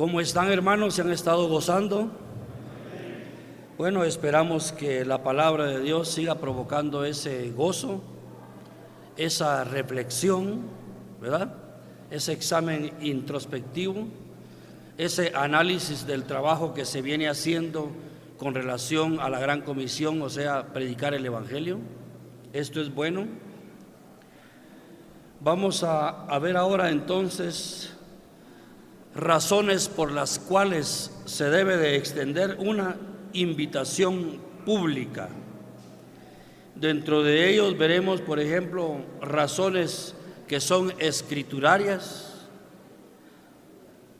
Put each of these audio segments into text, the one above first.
¿Cómo están, hermanos? ¿Se han estado gozando? Bueno, esperamos que la palabra de Dios siga provocando ese gozo, esa reflexión, ¿verdad? Ese examen introspectivo, ese análisis del trabajo que se viene haciendo con relación a la gran comisión, o sea, predicar el evangelio. Esto es bueno. Vamos a ver ahora entonces razones por las cuales se debe de extender una invitación pública. Dentro de ellos veremos, por ejemplo, razones que son escriturarias,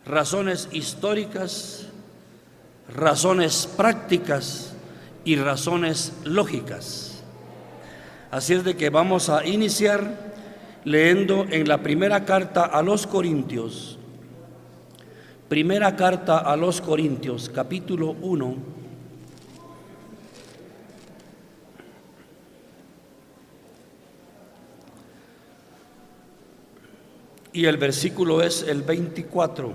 razones históricas, razones prácticas y razones lógicas. Así es de que vamos a iniciar leyendo en la primera carta a los Corintios. Primera carta a los Corintios, capítulo 1. Y el versículo es el 24.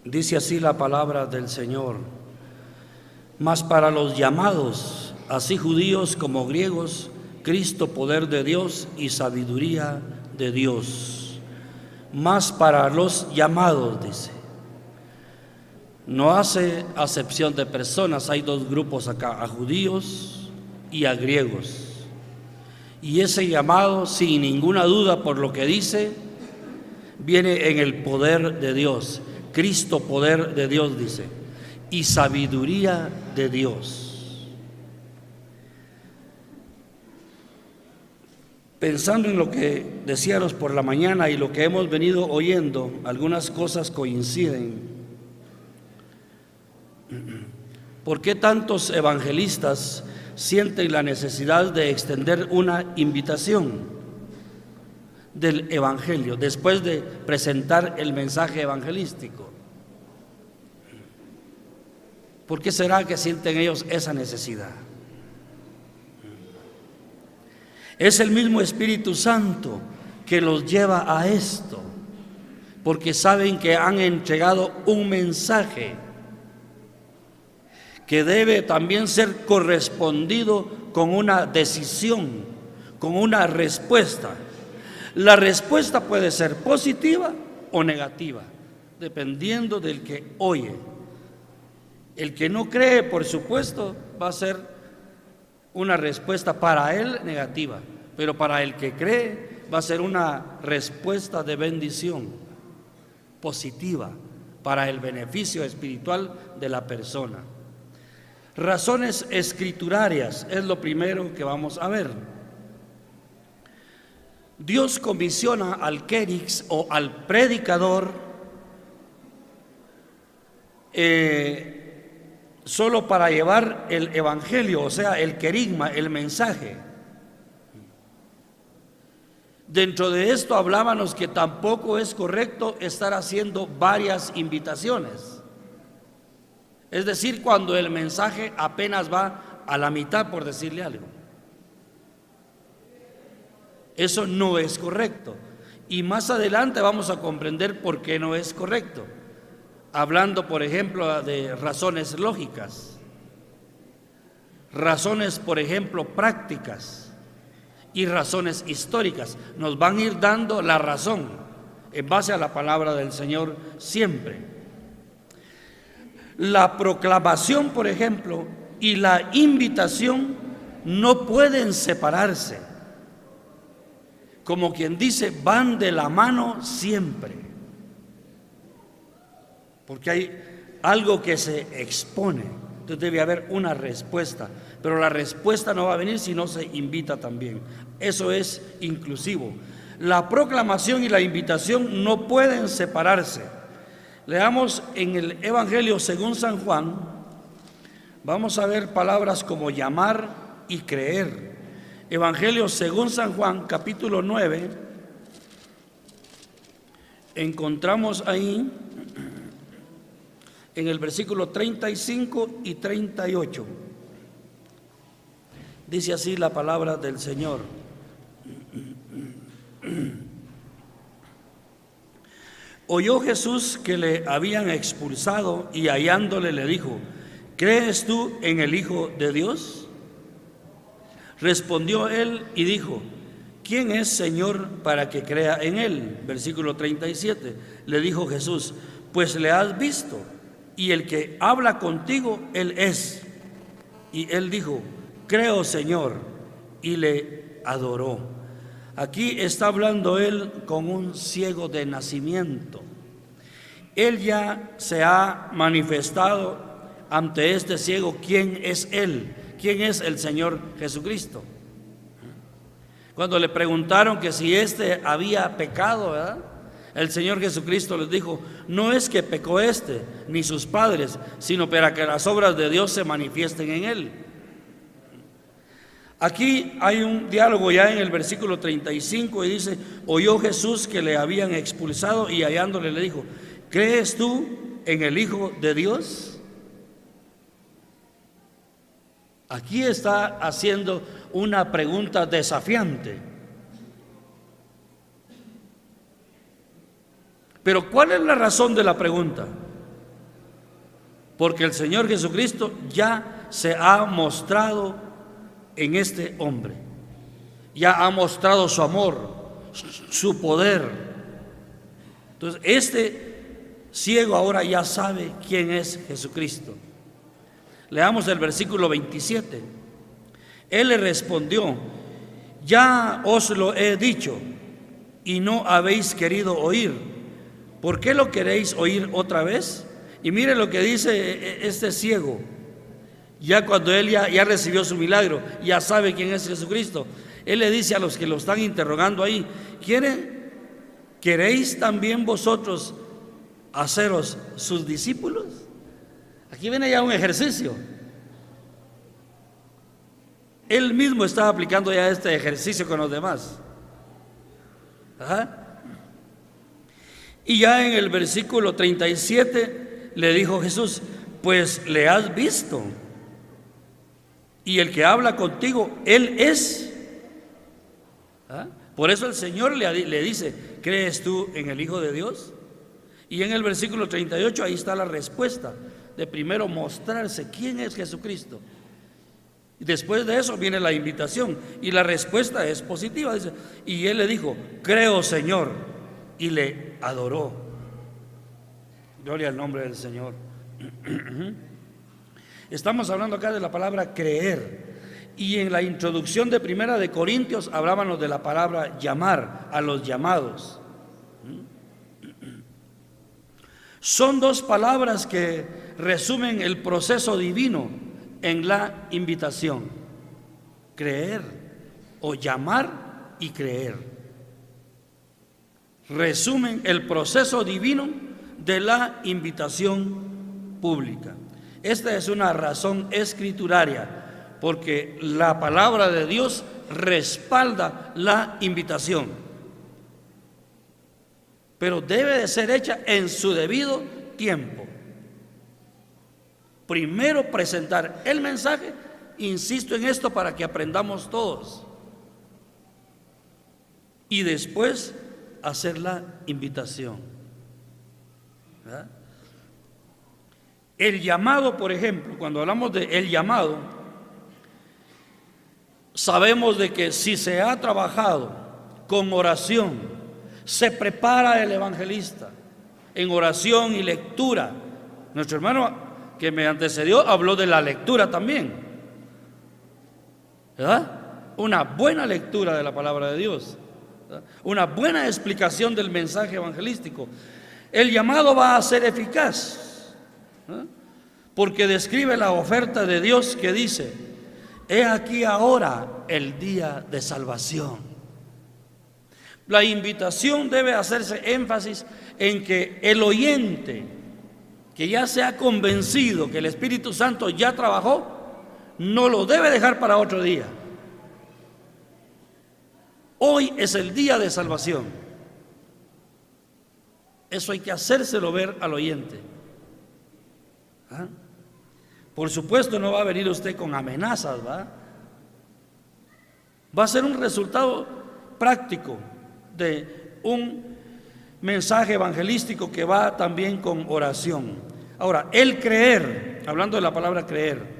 Dice así la palabra del Señor: mas para los llamados, así judíos como griegos, Cristo poder de Dios y sabiduría de Dios. Mas para los llamados, dice, no hace acepción de personas. Hay dos grupos acá, a judíos y a griegos. Y ese llamado, sin ninguna duda, por lo que dice, viene en el poder de Dios. Cristo poder de Dios, dice, y sabiduría de Dios. Pensando en lo que decíamos por la mañana y lo que hemos venido oyendo, algunas cosas coinciden. ¿Por qué tantos evangelistas sienten la necesidad de extender una invitación del evangelio después de presentar el mensaje evangelístico? ¿Por qué será que sienten ellos esa necesidad? Es el mismo Espíritu Santo que los lleva a esto, porque saben que han entregado un mensaje que debe también ser correspondido con una decisión, con una respuesta. La respuesta puede ser positiva o negativa, dependiendo del que oye. El que no cree, por supuesto, va a ser una respuesta para él negativa, pero para el que cree va a ser una respuesta de bendición positiva para el beneficio espiritual de la persona. Razones escriturarias es lo primero que vamos a ver. Dios comisiona al querix o al predicador solo para llevar el evangelio, o sea, el querigma, el mensaje. Dentro de esto hablábamos que tampoco es correcto estar haciendo varias invitaciones. Es decir, cuando el mensaje apenas va a la mitad, por decirle algo. Eso no es correcto. Y más adelante vamos a comprender por qué no es correcto. Hablando, por ejemplo, de razones lógicas, razones, por ejemplo, prácticas y razones históricas. Nos van a ir dando la razón en base a la palabra del Señor siempre. La proclamación, por ejemplo, y la invitación no pueden separarse. Como quien dice, van de la mano siempre. Porque hay algo que se expone, entonces debe haber una respuesta, pero la respuesta no va a venir si no se invita también. Eso es inclusivo. La proclamación y la invitación no pueden separarse. Leamos en el Evangelio según San Juan, vamos a ver palabras como llamar y creer. Evangelio según San Juan, capítulo 9, encontramos ahí en el versículo 35 y 38. Dice así la palabra del Señor: Oyó Jesús que le habían expulsado y hallándole le dijo: ¿crees tú en el Hijo de Dios? Respondió él y dijo: ¿quién es, Señor, para que crea en él? Versículo 37. Le dijo Jesús: pues le has visto, y el que habla contigo, él es. Y él dijo: creo, Señor, y le adoró. Aquí está hablando él con un ciego de nacimiento. Él ya se ha manifestado ante este ciego quién es él, quién es el Señor Jesucristo. Cuando le preguntaron que si éste había pecado, ¿verdad?, el Señor Jesucristo les dijo: no es que pecó éste ni sus padres, sino para que las obras de Dios se manifiesten en él. Aquí hay un diálogo ya en el versículo 35 y dice: oyó Jesús que le habían expulsado y hallándole le dijo: ¿crees tú en el Hijo de Dios? Aquí está haciendo una pregunta desafiante. Pero ¿cuál es la razón de la pregunta? Porque el Señor Jesucristo ya se ha mostrado en este hombre, ya ha mostrado su amor, su poder. Entonces este ciego ahora ya sabe quién es Jesucristo. Leamos el versículo 27. Él le respondió: ya os lo he dicho y no habéis querido oír. ¿Por qué lo queréis oír otra vez? Y mire lo que dice este ciego. Ya cuando él ya recibió su milagro, ya sabe quién es Jesucristo, él le dice a los que lo están interrogando ahí: ¿queréis también vosotros haceros sus discípulos? Aquí viene ya un ejercicio. Él mismo está aplicando ya este ejercicio con los demás. Y ya en el versículo 37 le dijo Jesús: pues le has visto, y el que habla contigo, él es. Por eso el Señor le dice: ¿crees tú en el Hijo de Dios? Y en el versículo 38 ahí está la respuesta de primero mostrarse quién es Jesucristo. Y después de eso viene la invitación y la respuesta es positiva. Dice: y él le dijo: creo, Señor, y le adoró. Gloria al nombre del Señor. Estamos hablando acá de la palabra creer, y en la introducción de Primera de Corintios hablábamos de la palabra llamar, a los llamados. Son dos palabras que resumen el proceso divino en la invitación: creer, o llamar y creer. Resumen el proceso divino de la invitación pública. Esta es una razón escrituraria, porque la palabra de Dios respalda la invitación, pero debe de ser hecha en su debido tiempo. Primero presentar el mensaje, insisto en esto para que aprendamos todos, y después hacer la invitación. ¿Verdad? El llamado, por ejemplo, cuando hablamos de el llamado, sabemos de que si se ha trabajado con oración, se prepara el evangelista en oración y lectura. Nuestro hermano que me antecedió habló de la lectura también, ¿verdad? Una buena lectura de la palabra de Dios, ¿verdad? Una buena explicación del mensaje evangelístico. El llamado va a ser eficaz, porque describe la oferta de Dios que dice: he aquí ahora el día de salvación. La invitación debe hacerse énfasis en que el oyente, que ya se ha convencido que el Espíritu Santo ya trabajó, no lo debe dejar para otro día. Hoy es el día de salvación. Eso hay que hacérselo ver al oyente. Por supuesto no va a venir usted con amenazas, va a ser un resultado práctico de un mensaje evangelístico que va también con oración. Ahora, el creer, hablando de la palabra creer,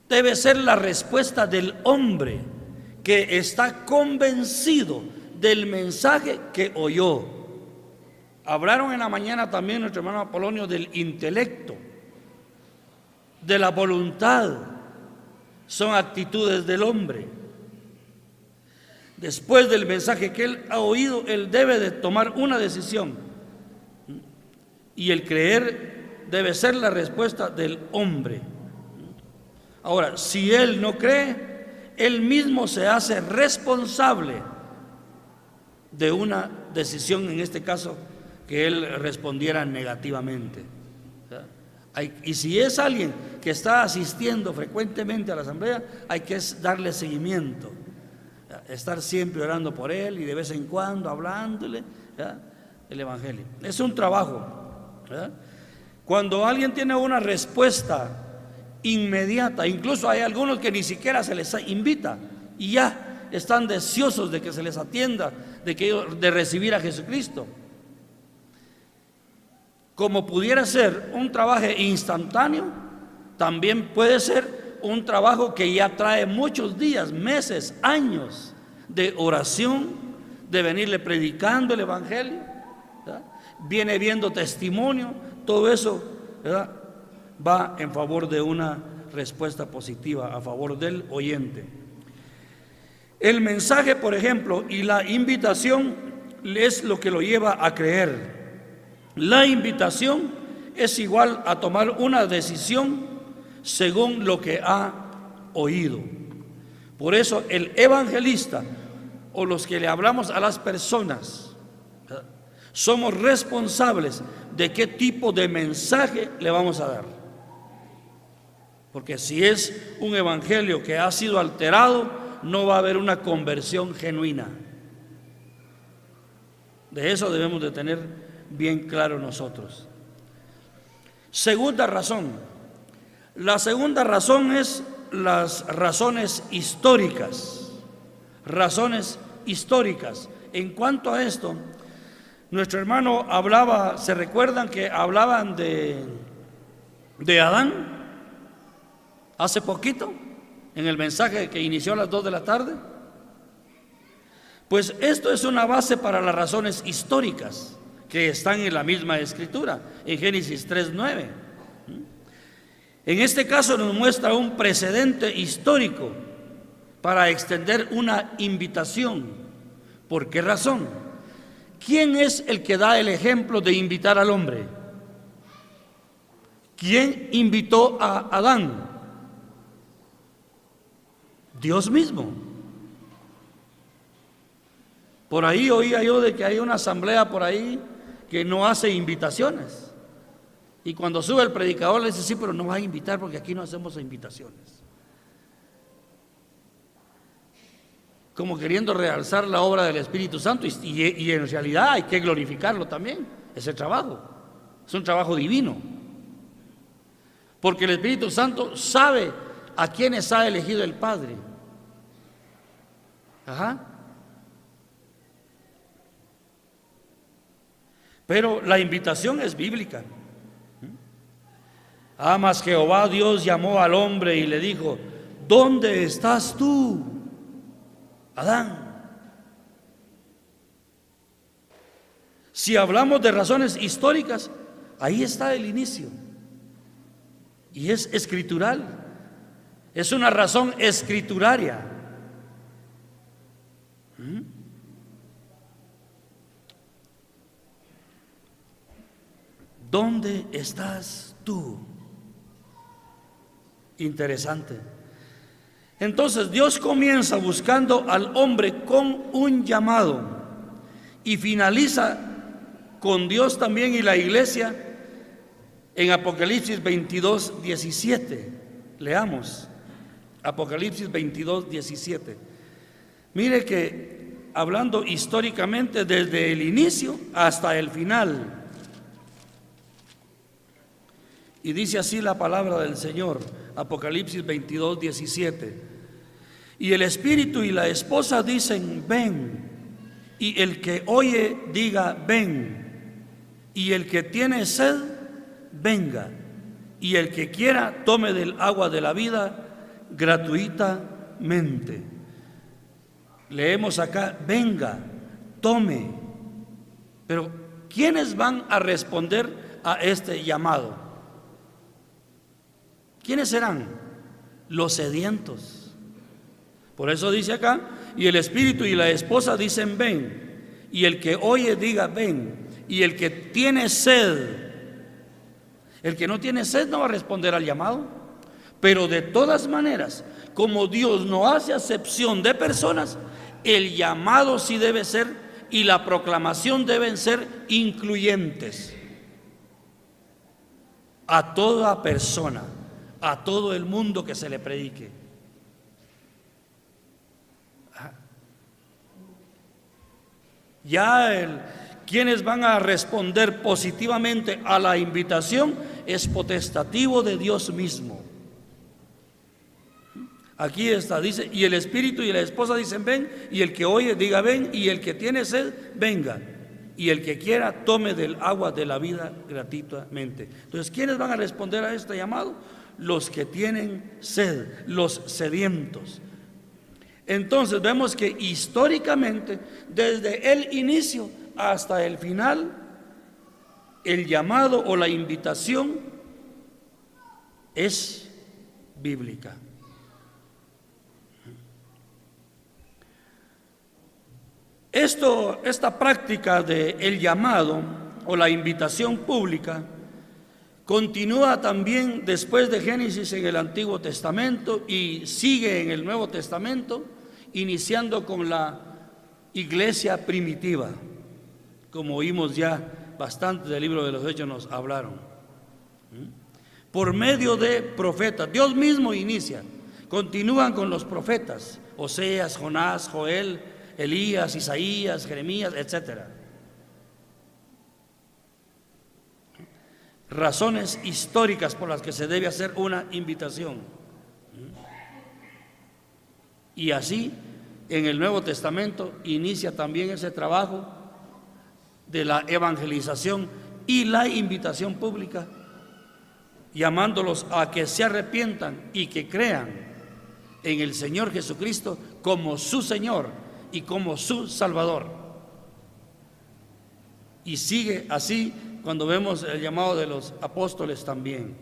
debe ser la respuesta del hombre que está convencido del mensaje que oyó. Hablaron en la mañana también nuestro hermano Apolonio del intelecto, de la voluntad, son actitudes del hombre. Después del mensaje que él ha oído, él debe de tomar una decisión, y el creer debe ser la respuesta del hombre. Ahora, si él no cree, él mismo se hace responsable de una decisión, en este caso, que él respondiera negativamente. Y si es alguien que está asistiendo frecuentemente a la asamblea, hay que darle seguimiento, estar siempre orando por él y de vez en cuando hablándole el evangelio. Es un trabajo, ¿verdad? Cuando alguien tiene una respuesta inmediata, incluso hay algunos que ni siquiera se les invita y ya están deseosos de que se les atienda, de recibir a Jesucristo. Como pudiera ser un trabajo instantáneo, también puede ser un trabajo que ya trae muchos días, meses, años de oración, de venirle predicando el evangelio, ¿verdad? Viene viendo testimonio, todo eso, ¿verdad?, va en favor de una respuesta positiva, a favor del oyente. El mensaje, por ejemplo, y la invitación es lo que lo lleva a creer. La invitación es igual a tomar una decisión según lo que ha oído. Por eso el evangelista, o los que le hablamos a las personas, somos responsables de qué tipo de mensaje le vamos a dar. Porque si es un evangelio que ha sido alterado, no va a haber una conversión genuina. De eso debemos de tener bien claro nosotros. Segunda razón. La segunda razón es las razones históricas. Razones históricas. En cuanto a esto, nuestro hermano hablaba, ¿se recuerdan que hablaban de Adán hace poquito, en el mensaje que inició a las 2 de la tarde? Pues esto es una base para las razones históricas que están en la misma escritura, en Génesis 3:9. En este caso nos muestra un precedente histórico para extender una invitación. ¿Por qué razón? ¿Quién es el que da el ejemplo de invitar al hombre? ¿Quién invitó a Adán? Dios mismo. Por ahí oía yo de que hay una asamblea por ahí que no hace invitaciones. Y cuando sube el predicador le dice: sí, pero no vas a invitar porque aquí no hacemos invitaciones. Como queriendo realzar la obra del Espíritu Santo, y en realidad hay que glorificarlo también, ese trabajo. Es un trabajo divino. Porque el Espíritu Santo sabe a quienes ha elegido el Padre. Ajá. Pero la invitación es bíblica. Mas Jehová Dios llamó al hombre y le dijo: ¿dónde estás tú, Adán? Si hablamos de razones históricas, ahí está el inicio. Y es escritural. Es una razón escrituraria. ¿Dónde estás tú? Interesante. Entonces Dios comienza buscando al hombre con un llamado y finaliza con Dios también y la iglesia en Apocalipsis 22:17. Leamos Apocalipsis 22:17. Mire que hablando históricamente desde el inicio hasta el final. Y dice así la palabra del Señor, Apocalipsis 22:17. Y el espíritu y la esposa dicen: ven. y el que oye diga ven, y el que tiene sed venga, y el que quiera tome del agua de la vida gratuitamente. Leemos acá, venga, tome. Pero ¿quiénes van a responder a este llamado? ¿Quiénes serán? Los sedientos. Por eso dice acá, y el espíritu y la esposa dicen ven, y el que oye diga ven, y el que tiene sed. El que no tiene sed no va a responder al llamado. Pero de todas maneras, como Dios no hace acepción de personas, el llamado sí debe ser, y la proclamación deben ser incluyentes a toda persona, a todo el mundo que se le predique. Quienes van a responder positivamente a la invitación es potestativo de Dios mismo. Aquí está, dice, y el espíritu y la esposa dicen ven, y el que oye diga ven, y el que tiene sed venga, y el que quiera tome del agua de la vida gratuitamente. Entonces, ¿quiénes van a responder a este llamado? Los que tienen sed, los sedientos. Entonces vemos que históricamente, desde el inicio hasta el final, el llamado o la invitación es bíblica. Esta práctica del llamado o la invitación pública continúa también después de Génesis en el Antiguo Testamento y sigue en el Nuevo Testamento, iniciando con la iglesia primitiva, como oímos ya bastante del libro de los Hechos nos hablaron. Por medio de profetas, Dios mismo inicia, continúan con los profetas, Oseas, Jonás, Joel, Elías, Isaías, Jeremías, etcétera. Razones históricas por las que se debe hacer una invitación. Y así, en el Nuevo Testamento inicia también ese trabajo de la evangelización y la invitación pública, llamándolos a que se arrepientan y que crean en el Señor Jesucristo como su Señor y como su Salvador. Y sigue así cuando vemos el llamado de los apóstoles también.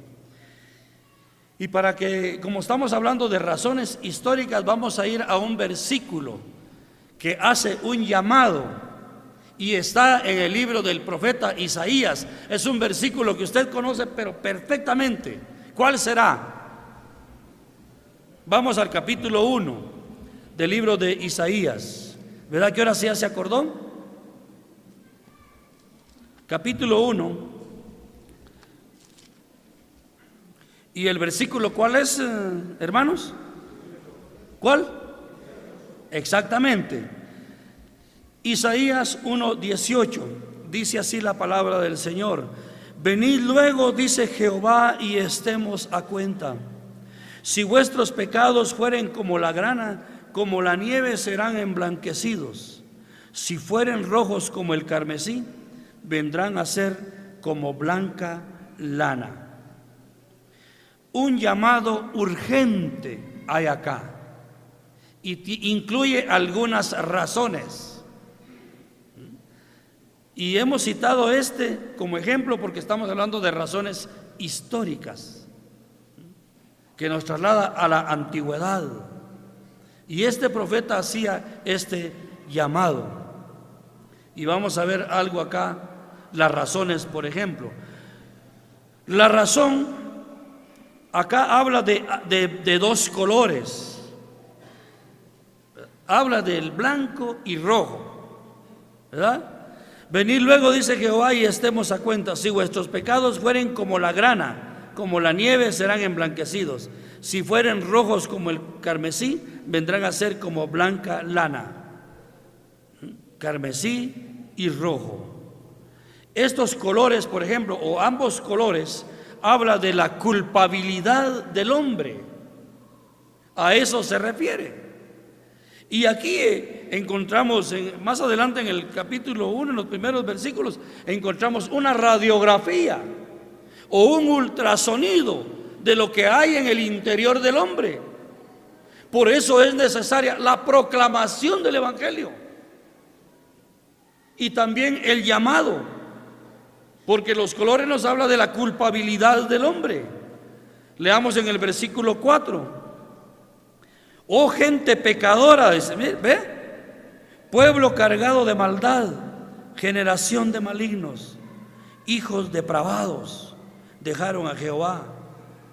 Y para que, como estamos hablando de razones históricas, vamos a ir a un versículo que hace un llamado y está en el libro del profeta Isaías. Es un versículo que usted conoce pero perfectamente. ¿Cuál será? Vamos al capítulo 1 del libro de Isaías. ¿Verdad que ahora sí ya se acordó? Capítulo 1. ¿Y el versículo cuál es, hermanos? ¿Cuál? Exactamente. Isaías 1:18. Dice así la palabra del Señor: venid luego, dice Jehová, y estemos a cuenta. Si vuestros pecados fueren como la grana, como la nieve serán emblanquecidos. Si fueren rojos como el carmesí, vendrán a ser como blanca lana. Un llamado urgente hay acá y incluye algunas razones. Y hemos citado como ejemplo porque estamos hablando de razones históricas que nos traslada a la antigüedad. Y este profeta hacía este llamado. Y vamos a ver algo acá, las razones, por ejemplo. La razón acá habla de dos colores. Habla del blanco y rojo, ¿verdad? Venid luego, dice Jehová, y estemos a cuenta. Si vuestros pecados fueren como la grana, como la nieve, serán emblanquecidos. Si fueren rojos como el carmesí, vendrán a ser como blanca lana. Carmesí y rojo. Estos colores, por ejemplo, o ambos colores, habla de la culpabilidad del hombre. A eso se refiere. Y aquí encontramos, más adelante en el capítulo 1, en los primeros versículos, encontramos una radiografía o un ultrasonido de lo que hay en el interior del hombre. Por eso es necesaria la proclamación del Evangelio y también el llamado, porque los colores nos habla de la culpabilidad del hombre. Leamos en el versículo 4. Oh gente pecadora, dice, ¿ve? Pueblo cargado de maldad, generación de malignos, hijos depravados, dejaron a Jehová,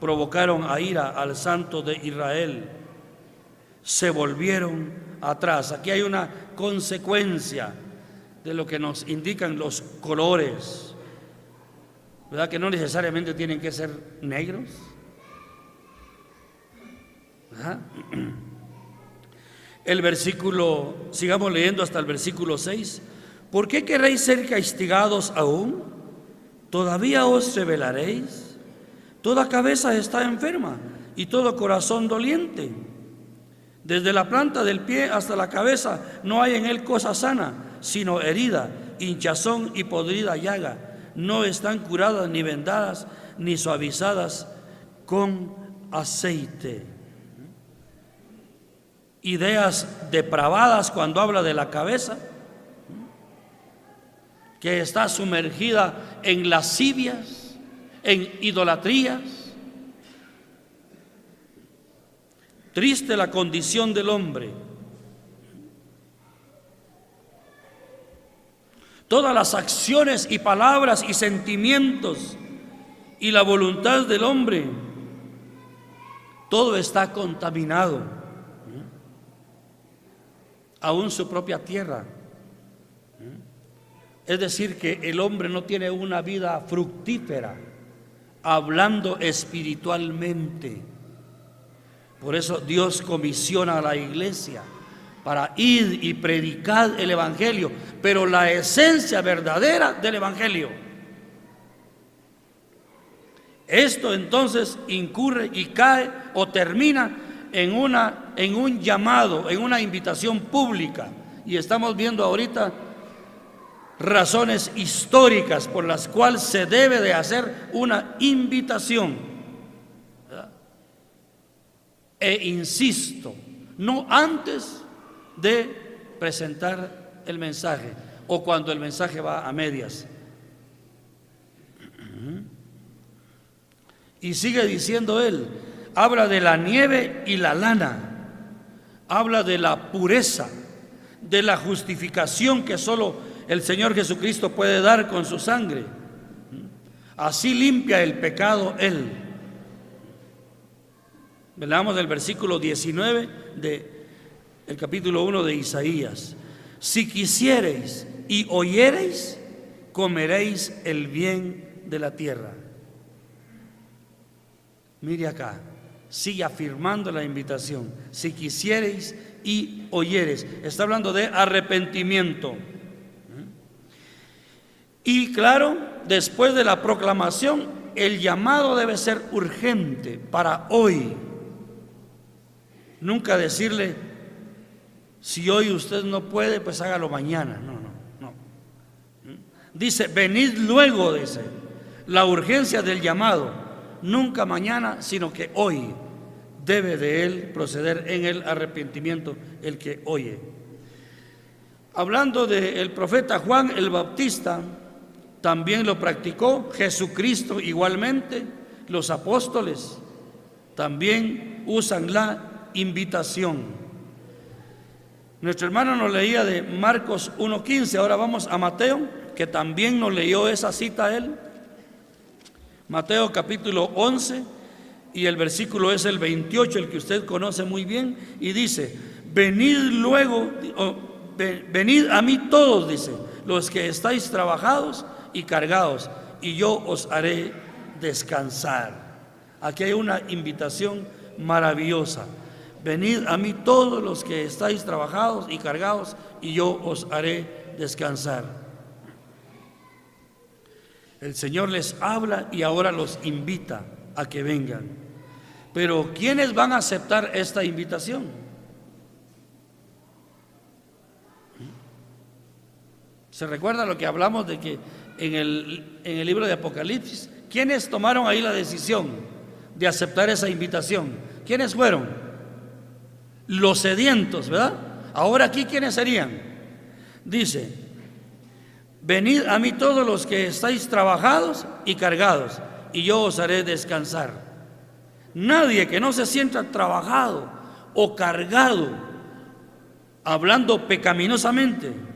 provocaron a ira al Santo de Israel, se volvieron atrás. Aquí hay una consecuencia de lo que nos indican los colores, ¿verdad? Que no necesariamente tienen que ser negros, ¿verdad? El versículo, sigamos leyendo hasta el versículo 6. ¿Por qué queréis ser castigados aún? ¿Todavía os rebelaréis? Toda cabeza está enferma y todo corazón doliente. Desde la planta del pie hasta la cabeza no hay en él cosa sana, sino herida, hinchazón y podrida llaga. No están curadas ni vendadas ni suavizadas con aceite. Ideas depravadas cuando habla de la cabeza, que está sumergida en lascivias, en idolatrías. Triste la condición del hombre. Todas las acciones y palabras y sentimientos y la voluntad del hombre, todo está contaminado. Aún su propia tierra. Es decir, que el hombre no tiene una vida fructífera, hablando espiritualmente. Por eso Dios comisiona a la iglesia para ir y predicar el Evangelio, pero la esencia verdadera del Evangelio. Esto entonces incurre y cae o termina en un llamado, en una invitación pública. Y estamos viendo ahorita razones históricas por las cuales se debe de hacer una invitación. E insisto, no antes de presentar el mensaje o cuando el mensaje va a medias. Y sigue diciendo él, habla de la nieve y la lana, habla de la pureza, de la justificación que solo el Señor Jesucristo puede dar con su sangre. Así limpia el pecado Él. Veamos del versículo 19 del capítulo 1 de Isaías. Si quisiereis y oyereis, comeréis el bien de la tierra. Mire acá, sigue afirmando la invitación. Si quisiereis y oyereis, está hablando de arrepentimiento. Y claro, después de la proclamación, el llamado debe ser urgente para hoy. Nunca decirle, si hoy usted no puede, pues hágalo mañana. No. Dice, venid luego, dice, la urgencia del llamado, nunca mañana, sino que hoy debe de él proceder en el arrepentimiento el que oye. Hablando del profeta Juan el Bautista, también lo practicó Jesucristo igualmente, los apóstoles también usan la invitación. Nuestro hermano nos leía de Marcos 1:15, ahora vamos a Mateo, que también nos leyó esa cita él. Mateo capítulo 11 y el versículo es el 28, el que usted conoce muy bien, y dice, venid luego, venid a mí todos, dice, los que estáis trabajados y cargados, y yo os haré descansar. Aquí hay una invitación maravillosa. Venid a mí todos los que estáis trabajados y cargados, y yo os haré descansar. El Señor les habla y ahora los invita a que vengan. Pero ¿quiénes van a aceptar esta invitación? ¿Se recuerda lo que hablamos de que en el libro de Apocalipsis, quiénes tomaron ahí la decisión de aceptar esa invitación? ¿Quiénes fueron? Los sedientos, ¿verdad? Ahora aquí, ¿quiénes serían? Dice: venid a mí todos los que estáis trabajados y cargados, y yo os haré descansar. Nadie que no se sienta trabajado o cargado, hablando pecaminosamente,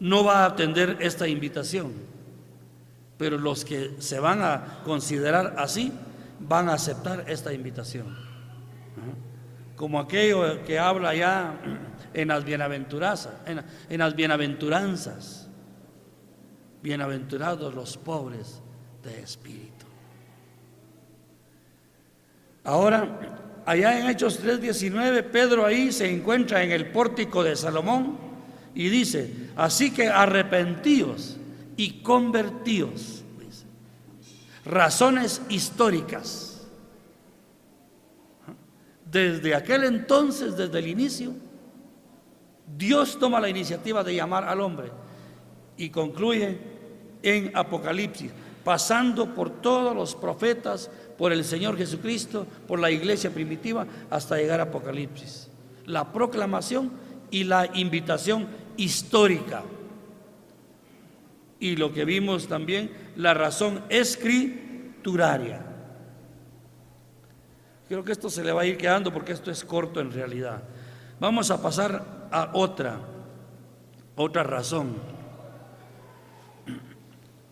no va a atender esta invitación. Pero los que se van a considerar así van a aceptar esta invitación. Como aquello que habla ya en las bienaventuranzas, en las bienaventuranzas: bienaventurados los pobres de espíritu. Ahora, allá en Hechos 3:19, Pedro ahí se encuentra en el pórtico de Salomón y dice: así que arrepentíos y convertíos. Dice. Razones históricas. Desde aquel entonces, desde el inicio, Dios toma la iniciativa de llamar al hombre y concluye en Apocalipsis, pasando por todos los profetas, por el Señor Jesucristo, por la iglesia primitiva, hasta llegar a Apocalipsis. La proclamación y la invitación histórica. Y lo que vimos también, la razón escrituraria. Creo que esto se le va a ir quedando porque esto es corto en realidad. Vamos a pasar a otra razón.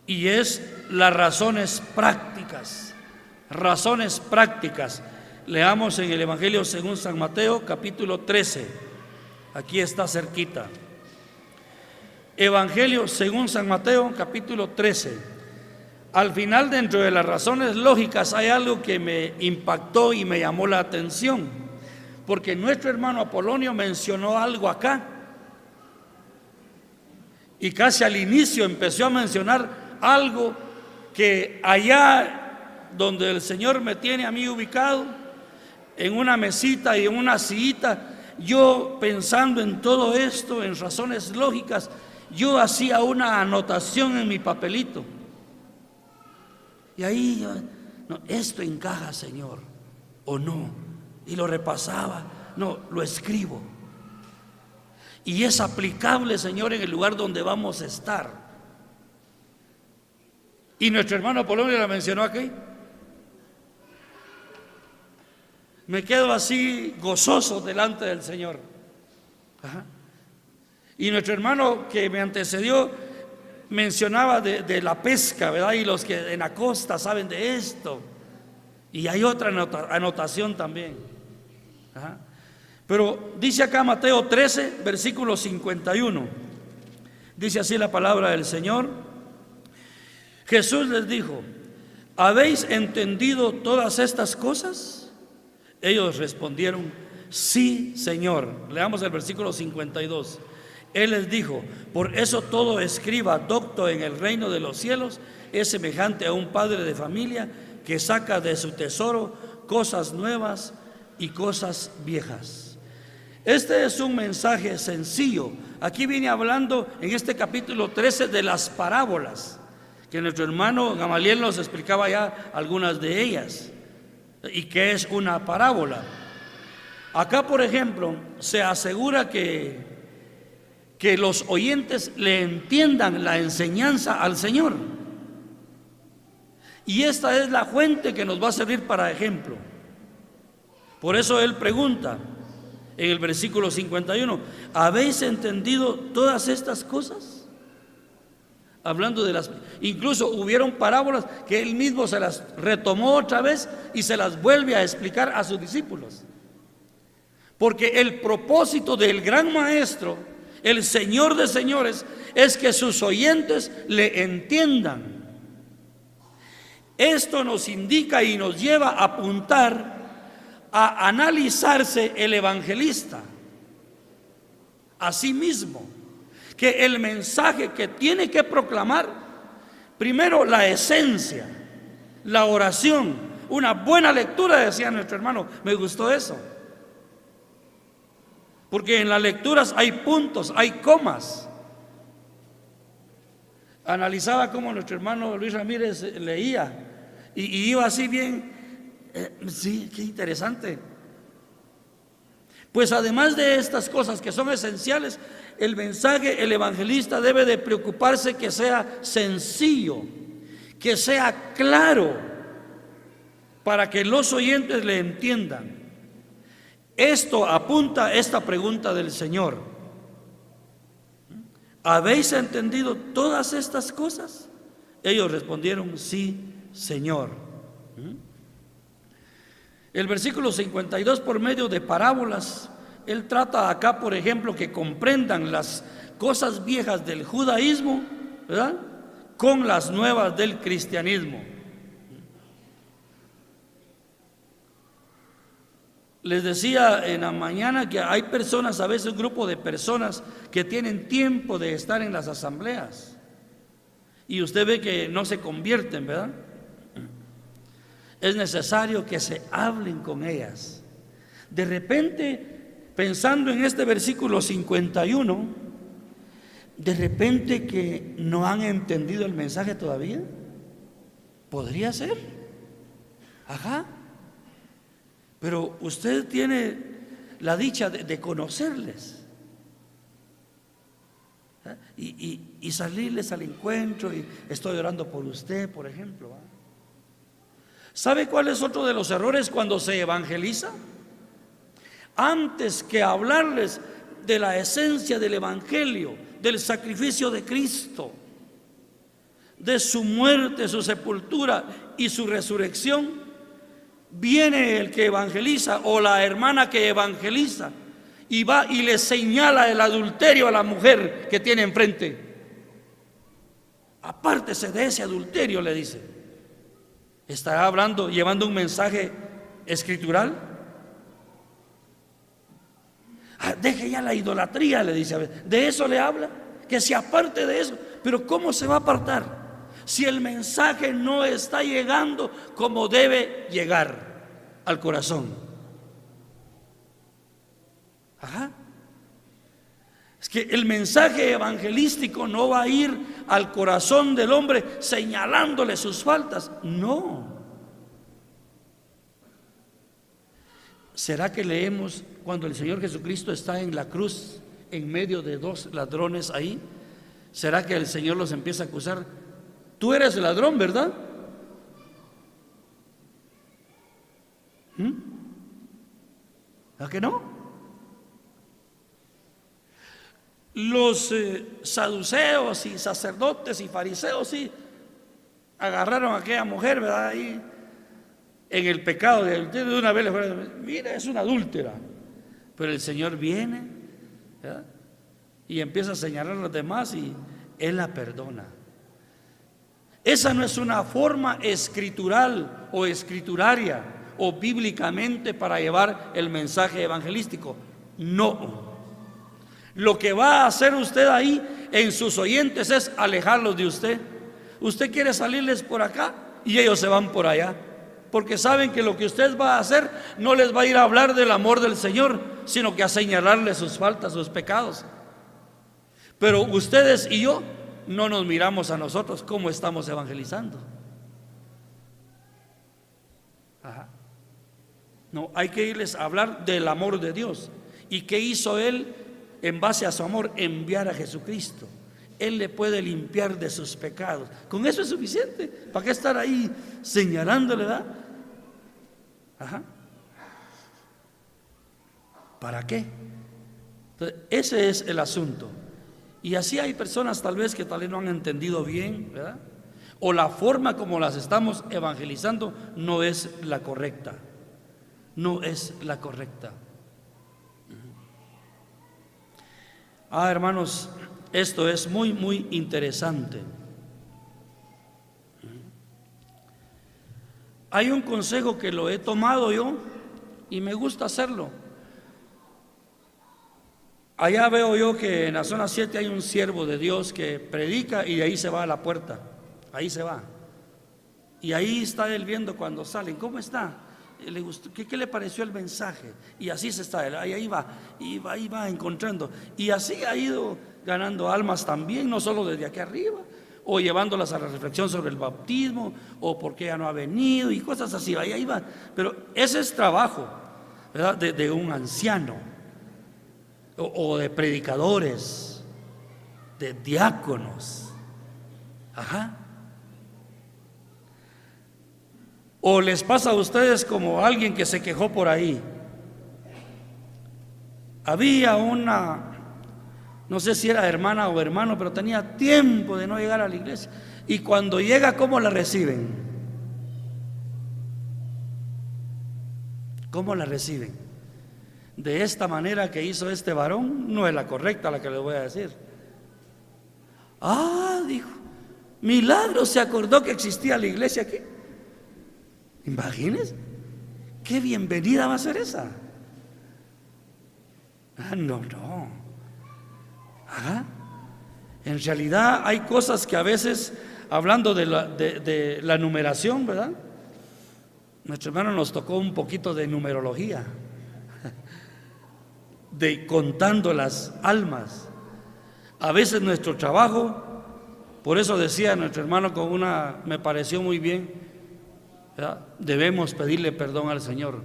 Y es las razones prácticas. Razones prácticas. Leamos en el Evangelio según San Mateo, capítulo 13. Aquí está cerquita. Evangelio según San Mateo, capítulo 13. Al final, dentro de las razones lógicas, hay algo que me impactó y me llamó la atención, porque nuestro hermano Apolonio mencionó algo acá, y casi al inicio empezó a mencionar algo que allá donde el Señor me tiene a mí ubicado, en una mesita y en una sillita, yo pensando en todo esto, en razones lógicas, yo hacía una anotación en mi papelito. Y ahí yo, no, esto encaja, Señor, o no. Y lo repasaba, no, lo escribo. Y es aplicable, Señor, en el lugar donde vamos a estar. Y nuestro hermano Apolonio la mencionó aquí. Me quedo así gozoso delante del Señor. Ajá. Y nuestro hermano que me antecedió mencionaba de la pesca, ¿verdad? Y los que en la costa saben de esto. Y hay otra anotación también. Ajá. Pero dice acá Mateo 13, versículo 51. Dice así la palabra del Señor. Jesús les dijo: ¿habéis entendido todas estas cosas? Ellos respondieron: sí, Señor. Leamos el versículo 52. Él les dijo: por eso todo escriba docto en el reino de los cielos es semejante a un padre de familia que saca de su tesoro cosas nuevas y cosas viejas. Este es un mensaje sencillo. Aquí viene hablando en este capítulo 13 de las parábolas, que nuestro hermano Gamaliel nos explicaba ya algunas de ellas. ¿Y qué es una parábola? Acá, por ejemplo, se asegura que los oyentes le entiendan la enseñanza al Señor. Y esta es la fuente que nos va a servir para ejemplo. Por eso él pregunta en el versículo 51: ¿habéis entendido todas estas cosas? Hablando de incluso hubieron parábolas que él mismo se las retomó otra vez y se las vuelve a explicar a sus discípulos. Porque el propósito del gran maestro, el Señor de señores, es que sus oyentes le entiendan. Esto nos indica y nos lleva a apuntar a analizarse el evangelista a sí mismo, que el mensaje que tiene que proclamar, primero la esencia, la oración, una buena lectura, decía nuestro hermano, me gustó eso. Porque en las lecturas hay puntos, hay comas, Analizaba cómo nuestro hermano Luis Ramírez leía y iba así bien. Sí, qué interesante. Pues además de estas cosas que son esenciales, el mensaje, el evangelista debe de preocuparse que sea sencillo, que sea claro, para que los oyentes le entiendan. Esto apunta a esta pregunta del Señor: ¿habéis entendido todas estas cosas? Ellos respondieron: sí, Señor. El versículo 52, por medio de parábolas, él trata acá, por ejemplo, que comprendan las cosas viejas del judaísmo, ¿verdad?, con las nuevas del cristianismo. Les decía en la mañana que hay personas, a veces un grupo de personas que tienen tiempo de estar en las asambleas y usted ve que no se convierten, ¿verdad? Es necesario que se hablen con ellas. De repente, pensando en este versículo 51, de repente que no han entendido el mensaje todavía. ¿Podría ser? Ajá. Pero usted tiene la dicha de conocerles y salirles al encuentro, y estoy orando por usted, por ejemplo. ¿Sabe cuál es otro de los errores cuando se evangeliza? Antes que hablarles de la esencia del evangelio, del sacrificio de Cristo, de su muerte, su sepultura y su resurrección, viene el que evangeliza o la hermana que evangeliza y va y le señala el adulterio a la mujer que tiene enfrente. Apártese de ese adulterio, le dice. ¿Estará hablando, llevando un mensaje escritural? Deje ya la idolatría, le dice. ¿De eso le habla? Que se aparte de eso. Pero ¿cómo se va a apartar si el mensaje no está llegando como debe llegar al corazón? Ajá. Es que el mensaje evangelístico no va a ir al corazón del hombre señalándole sus faltas. No. ¿Será que leemos cuando el Señor Jesucristo está en la cruz en medio de dos ladrones ahí? ¿Será que el Señor los empieza a acusar? Tú eres el ladrón, ¿verdad? ¿A que no? Los saduceos y sacerdotes y fariseos sí agarraron a aquella mujer, ¿verdad?, ahí en el pecado de una vez le fueron: mira, es una adúltera. Pero el Señor viene, ¿verdad?, y empieza a señalar a los demás y Él la perdona. Esa no es una forma escritural o escrituraria o bíblicamente para llevar el mensaje evangelístico. No. Lo que va a hacer usted ahí en sus oyentes es alejarlos de usted. Usted quiere salirles por acá y ellos se van por allá, porque saben que lo que usted va a hacer no les va a ir a hablar del amor del Señor, sino que a señalarles sus faltas, sus pecados. Pero ustedes y yo no nos miramos a nosotros cómo estamos evangelizando. Ajá. No, hay que irles a hablar del amor de Dios. ¿Y qué hizo Él en base a su amor? Enviar a Jesucristo. Él le puede limpiar de sus pecados. Con eso es suficiente. ¿Para qué estar ahí señalándole, verdad? Ajá. ¿Para qué? Entonces, ese es el asunto. Y así hay personas tal vez que tal vez no han entendido bien, ¿verdad? O la forma como las estamos evangelizando no es la correcta. No es la correcta. Hermanos, esto es muy, muy interesante. Hay un consejo que lo he tomado yo y me gusta hacerlo. Allá veo yo que en la zona 7 hay un siervo de Dios que predica y de ahí se va a la puerta. Ahí se va. Y ahí está él viendo cuando salen. ¿Cómo está? ¿Le gustó? ¿Qué le pareció el mensaje? Y así se está él. Ahí va encontrando. Y así ha ido ganando almas también, no solo desde aquí arriba. o llevándolas a la reflexión sobre el bautismo, o por qué ya no ha venido, y cosas así, ahí va. Pero ese es trabajo, ¿verdad?, de un anciano, o de predicadores, de diáconos. Ajá. O les pasa a ustedes como alguien que se quejó por ahí. Había una, no sé si era hermana o hermano, pero tenía tiempo de no llegar a la iglesia. Y cuando llega, ¿cómo la reciben? ¿Cómo la reciben? De esta manera que hizo este varón, no es la correcta la que les voy a decir. Ah, dijo, milagro, se acordó que existía la iglesia aquí. Imagínense, qué bienvenida va a ser esa. No. Ajá. En realidad hay cosas que a veces, hablando de la numeración, ¿verdad? Nuestro hermano nos tocó un poquito de numerología, de contando las almas. A veces nuestro trabajo, por eso decía nuestro hermano con una, me pareció muy bien, ¿verdad?, debemos pedirle perdón al Señor,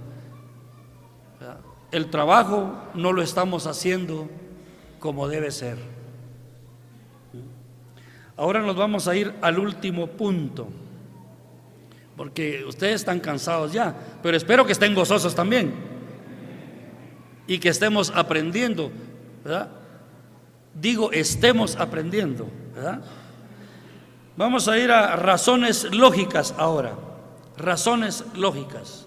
¿verdad? El trabajo no lo estamos haciendo como debe ser. Ahora nos vamos a ir al último punto, porque ustedes están cansados ya, pero espero que estén gozosos también y que estemos aprendiendo, ¿verdad? Digo, estemos aprendiendo, ¿verdad? Vamos a ir a razones lógicas ahora. Razones lógicas.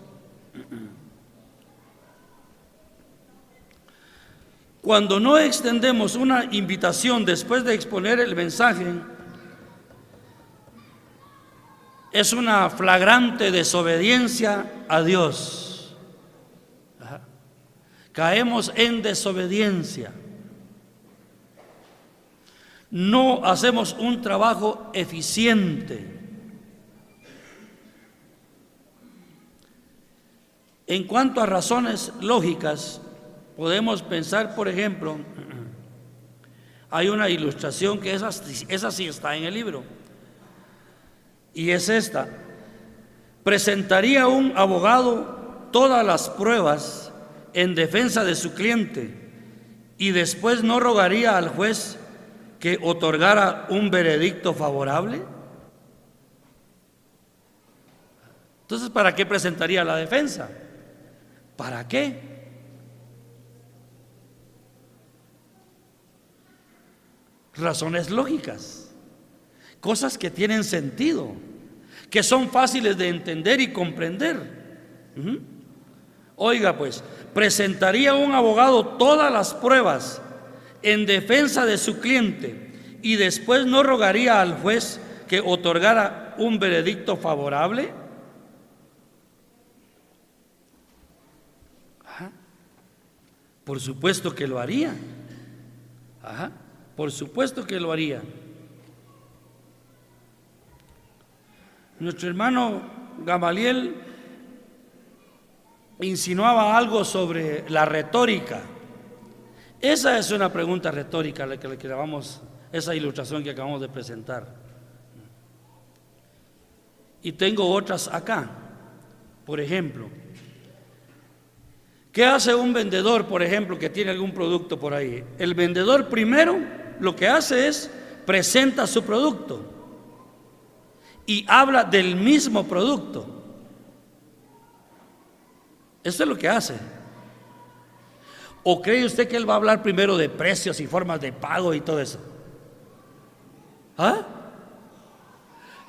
Cuando no extendemos una invitación después de exponer el mensaje, es una flagrante desobediencia a Dios. Ajá. Caemos en desobediencia. No hacemos un trabajo eficiente. En cuanto a razones lógicas, podemos pensar, por ejemplo, hay una ilustración que esa sí está en el libro, y es esta: presentaría un abogado todas las pruebas en defensa de su cliente y después no rogaría al juez que otorgara un veredicto favorable. Entonces, ¿para qué presentaría la defensa? ¿Para qué? Razones lógicas, cosas que tienen sentido, que son fáciles de entender y comprender. Oiga, pues, presentaría un abogado todas las pruebas en defensa de su cliente y después no rogaría al juez que otorgara un veredicto favorable. Por supuesto que lo haría. Ajá, por supuesto que lo haría. Nuestro hermano Gamaliel insinuaba algo sobre la retórica. Esa es una pregunta retórica, la que vamos, esa ilustración que acabamos de presentar. Y tengo otras acá. Por ejemplo, ¿qué hace un vendedor, por ejemplo, que tiene algún producto por ahí? El vendedor primero lo que hace es presenta su producto y habla del mismo producto. Eso es lo que hace. ¿O cree usted que él va a hablar primero de precios y formas de pago y todo eso? ¿Ah?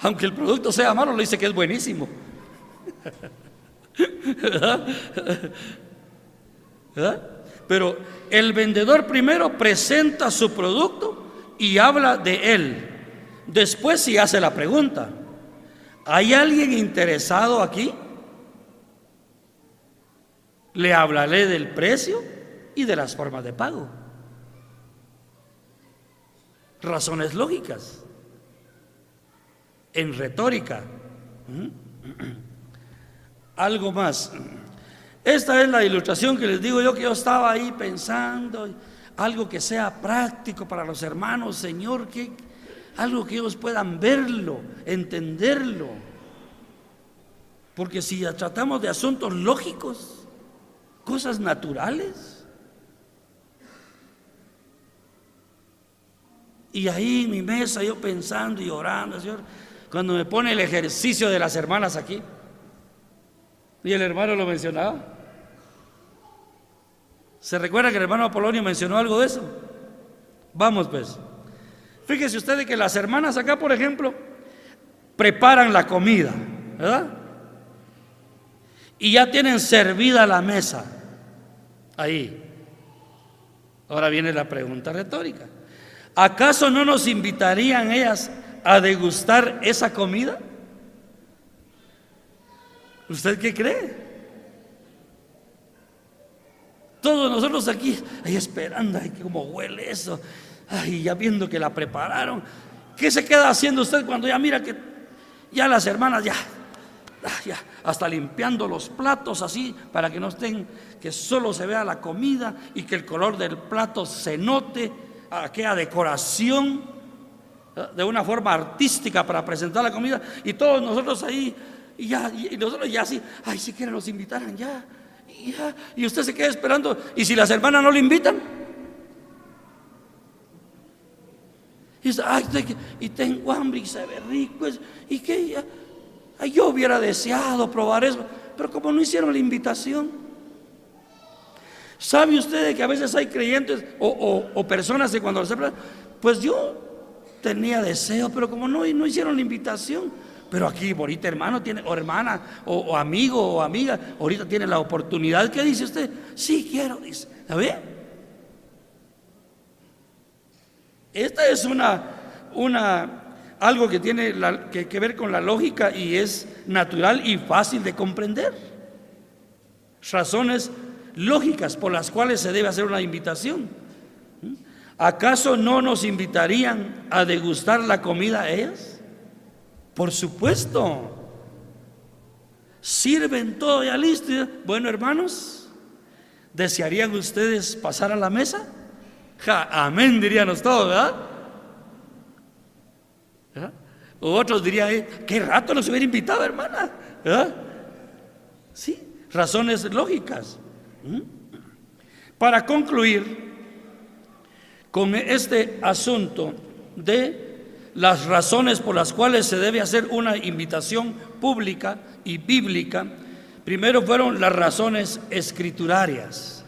Aunque el producto sea malo, le dice que es buenísimo. ¿Verdad? ¿Verdad? Pero el vendedor primero presenta su producto y habla de él. Después sí hace la pregunta: ¿hay alguien interesado aquí? Le hablaré del precio y de las formas de pago. Razones lógicas en retórica. Algo más. Esta es la ilustración que les digo yo, que yo estaba ahí pensando, algo que sea práctico para los hermanos. Señor, que algo que ellos puedan verlo, entenderlo. Porque si tratamos de asuntos lógicos, cosas naturales, y ahí en mi mesa yo pensando y orando, Señor, cuando me pone el ejercicio de las hermanas aquí, y el hermano lo mencionaba. ¿Se recuerda que el hermano Apolonio mencionó algo de eso? Vamos pues. Fíjese usted que las hermanas acá, por ejemplo, preparan la comida, ¿verdad? Y ya tienen servida la mesa ahí. Ahora viene la pregunta retórica: ¿acaso no nos invitarían ellas a degustar esa comida? ¿Usted qué cree? Todos nosotros aquí, ahí esperando, ay, cómo huele eso, ay, ya viendo que la prepararon. ¿Qué se queda haciendo usted cuando ya mira que ya las hermanas ya hasta limpiando los platos así para que no estén, que solo se vea la comida y que el color del plato se note, aquella decoración de una forma artística para presentar la comida, y todos nosotros ahí y nosotros ya así, ay, si quieren nos invitaran ya, y usted se queda esperando, y si las hermanas no le invitan, y dice, ay, y tengo hambre y se ve rico, y que ay, yo hubiera deseado probar eso, pero como no hicieron la invitación. ¿Sabe usted que a veces hay creyentes o personas que cuando les hablan, pues yo tenía deseo, pero como no hicieron la invitación? Pero aquí ahorita hermano tiene, o hermana, o amigo o amiga, ahorita tiene la oportunidad. ¿Qué dice usted? Sí quiero, dice. ¿A ver? Esta es algo que tiene que ver con la lógica y es natural y fácil de comprender. Razones lógicas por las cuales se debe hacer una invitación. ¿Acaso no nos invitarían a degustar la comida a ellas? Por supuesto. Sirven todo ya listo. Bueno, hermanos, ¿desearían ustedes pasar a la mesa? Amén, diríamos todos, ¿verdad? ¿verdad? O otros dirían, ¿qué rato nos hubiera invitado, hermana? ¿verdad? Sí, razones lógicas. Para concluir con este asunto de las razones por las cuales se debe hacer una invitación pública y bíblica, primero fueron las razones escriturarias.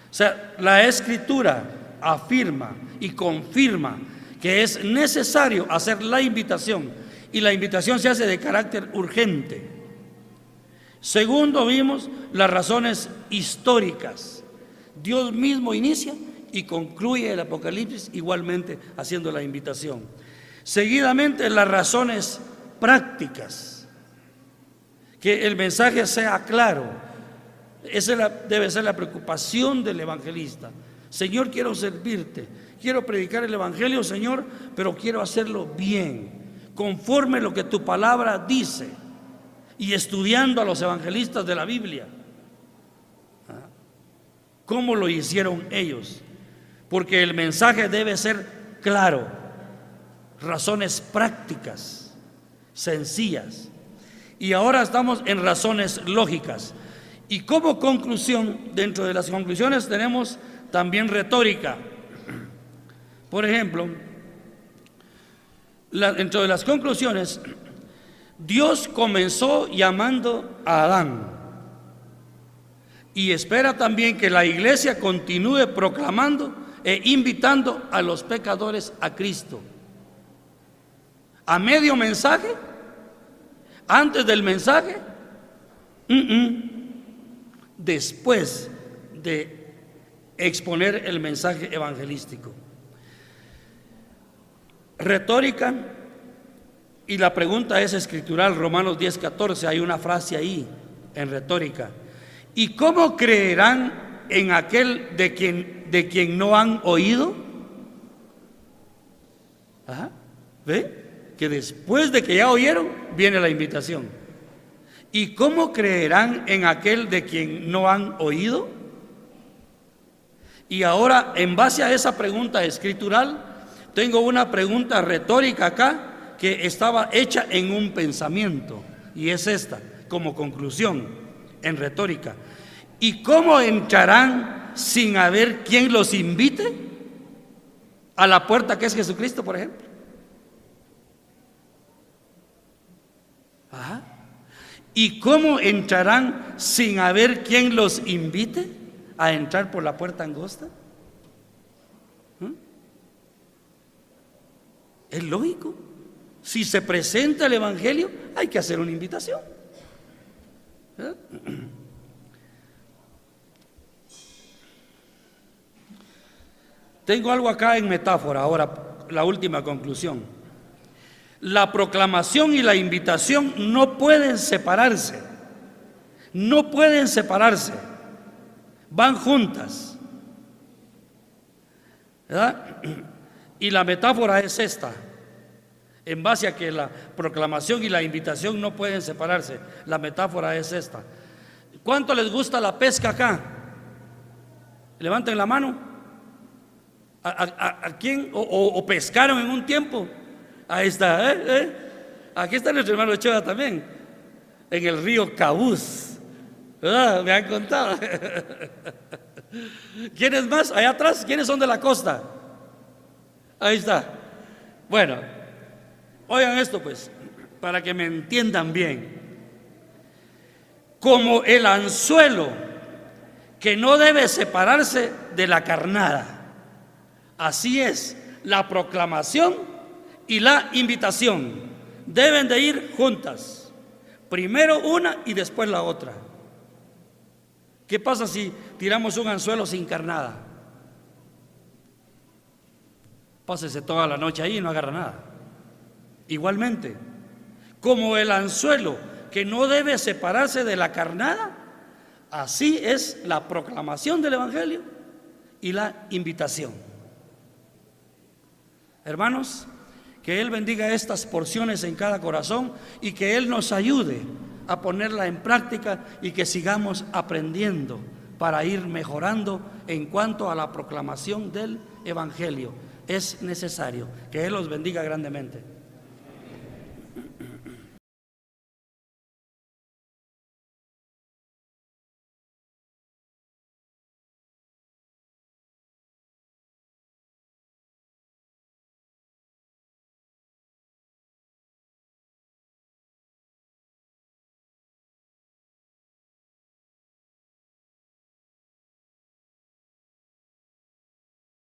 O sea, la escritura afirma y confirma que es necesario hacer la invitación, y la invitación se hace de carácter urgente. Segundo, vimos las razones históricas. Dios mismo inicia y concluye el Apocalipsis igualmente haciendo la invitación. Seguidamente, las razones prácticas, que el mensaje sea claro. Esa debe ser la preocupación del evangelista. Señor, quiero servirte, quiero predicar el evangelio, Señor, pero quiero hacerlo bien, conforme lo que tu palabra dice, y estudiando a los evangelistas de la Biblia. ¿Cómo lo hicieron ellos? Porque el mensaje debe ser claro. Razones prácticas, sencillas. Y ahora estamos en razones lógicas. Y como conclusión, dentro de las conclusiones tenemos también retórica. Por ejemplo, dentro de las conclusiones, Dios comenzó llamando a Adán y espera también que la iglesia continúe proclamando e invitando a los pecadores a Cristo. ¿A medio mensaje? ¿Antes del mensaje? Después de exponer el mensaje evangelístico. Retórica, y la pregunta es escritural. Romanos 10:14, hay una frase ahí en retórica. ¿Y cómo creerán en aquel de quien no han oído? ¿Ve? Que después de que ya oyeron, viene la invitación. ¿Y cómo creerán en aquel de quien no han oído? Y ahora, en base a esa pregunta escritural, tengo una pregunta retórica acá que estaba hecha en un pensamiento, y es esta, como conclusión, en retórica. ¿Y cómo entrarán sin haber quien los invite a la puerta que es Jesucristo, por ejemplo? Ajá. ¿Y cómo entrarán sin haber quien los invite a entrar por la puerta angosta? Es lógico. Si se presenta el Evangelio, hay que hacer una invitación. ¿Verdad? Tengo algo acá en metáfora, ahora la última conclusión. La proclamación y la invitación no pueden separarse, no pueden separarse, van juntas, ¿verdad? Y la metáfora es esta, en base a que la proclamación y la invitación no pueden separarse, la metáfora es esta. ¿Cuánto les gusta la pesca acá? Levanten la mano. ¿A quién? ¿O pescaron en un tiempo? Ahí está, Aquí está nuestro hermano Ochoa también, en el río Cabús, ¿verdad? Me han contado. ¿Quiénes más? Allá atrás, ¿quiénes son de la costa? Ahí está. Bueno, oigan esto pues, para que me entiendan bien. Como el anzuelo que no debe separarse de la carnada, así es la proclamación y la invitación, deben de ir juntas, primero una y después la otra. ¿Qué pasa si tiramos un anzuelo sin carnada? Pásese toda la noche ahí y no agarra nada. Igualmente, como el anzuelo que no debe separarse de la carnada, así es la proclamación del Evangelio y la invitación. Hermanos, que Él bendiga estas porciones en cada corazón y que Él nos ayude a ponerla en práctica y que sigamos aprendiendo para ir mejorando en cuanto a la proclamación del Evangelio. Es necesario. Que Él los bendiga grandemente.